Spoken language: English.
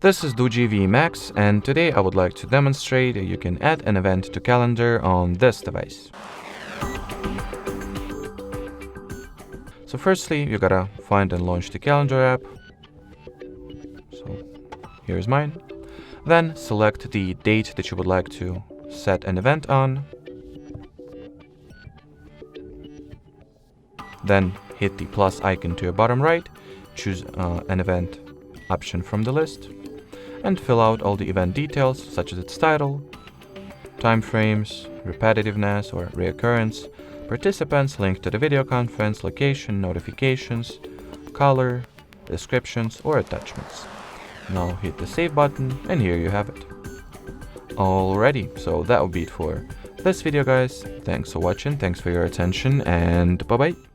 This is Doogee VMAX, and today I would like to demonstrate you can add an event to calendar on this device. So firstly, you gotta find and launch the calendar app. So here's mine. Then select the date that you would like to set an event on. Then hit the plus icon to your bottom right, choose an event option from the list, and fill out all the event details such as its title, time frames, repetitiveness or reoccurrence, participants, link to the video conference, location, notifications, color, descriptions, or attachments. Now hit the save button, and here you have it. Alrighty, so that will be it for this video, guys. Thanks for watching, thanks for your attention, and bye bye.